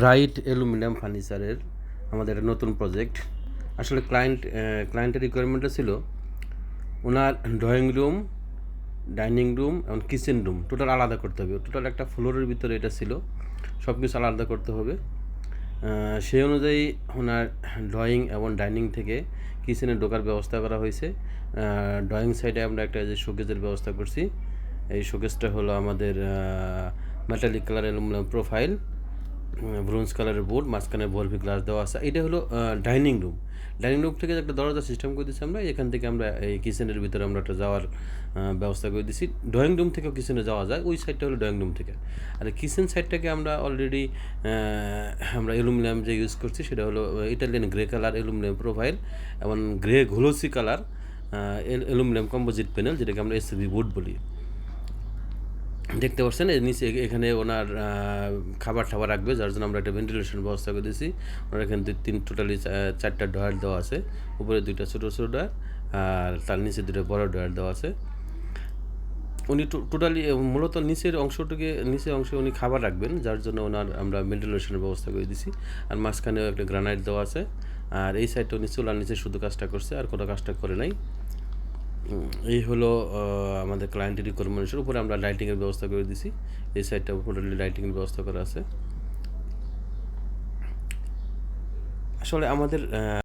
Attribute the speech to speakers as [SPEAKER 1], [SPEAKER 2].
[SPEAKER 1] Bright aluminium ফার্নিচারের আমাদের একটা নতুন প্রজেক্ট। আসলে ক্লায়েন্টের রিকোয়ারমেন্টটা ছিল ওনার ড্রয়িং রুম, ডাইনিং রুম এবং কিচেন রুম টোটাল আলাদা করতে হবে। টোটাল একটা ফ্লোরের ভিতরে এটা ছিল, সব কিছু আলাদা করতে হবে। সেই অনুযায়ী ওনার ড্রয়িং এবং ডাইনিং থেকে কিচেনে ঢোকার ব্যবস্থা করা হয়েছে। ড্রয়িং সাইডে আমরা একটা যে শোকেজের ব্যবস্থা করছি। এই শোকেজটা হলো আমাদের metallic colour aluminium profile, bronze কালারের বোর্ড, মাঝখানে ভলভি গ্লাস দেওয়া আছে। এটা হলো ডাইনিং রুম। ডাইনিং রুম থেকে একটা দরজা সিস্টেম করে দিচ্ছি আমরা, এখান থেকে আমরা এই কিচেনের ভিতরে আমরা একটা যাওয়ার ব্যবস্থা করে দিচ্ছি। ড্রয়িং রুম থেকেও কিচেনে যাওয়া যায়, ওই সাইডটা হলো ড্রয়িং রুম থেকে। আর কিচেন সাইডটাকে আমরা অলরেডি আমরা অ্যালুমিনিয়াম যে ইউজ করছি সেটা হলো Italian grey colour aluminium profile এবং গ্রে ঘোলসি কালার অ্যালুমিনিয়াম কম্পোজিট প্যানেল, যেটাকে আমরা এসসিবি বোর্ড বলি। দেখতে পাচ্ছেন এর নিচে এখানে ওনার খাবার টাবার রাখবে, যার জন্য আমরা একটা ভেন্টিলেশন ব্যবস্থা করে দিয়েছি। ওনার এখানে টোটালি 4টা ডয়ার দেওয়া আছে, উপরে 2টা ছোটো ছোটো ডয়ার আর তার নিচে 2টা বড় ডয়ার দেওয়া আছে। উনি টোটালি মূলত নিচের অংশে উনি খাবার রাখবেন, যার জন্য ওনার আমরা ভেন্টিলেশনের ব্যবস্থা করে দিয়েছি। আর মাঝখানেও একটা গ্রানাইট দেওয়া আছে। আর এই সাইডটা উনি চুলার নিচে শুধু কাজটা করছে, আর কোনো কাজটা করে নাই। এই হলো আমাদের ক্লায়েন্টের রিকোয়ারমেন্টের উপরে আমরা লাইটিংয়ের ব্যবস্থা করে দিছি। এই সাইডটা টোটালি লাইটিংয়ের ব্যবস্থা করা আছে। আসলে আমাদের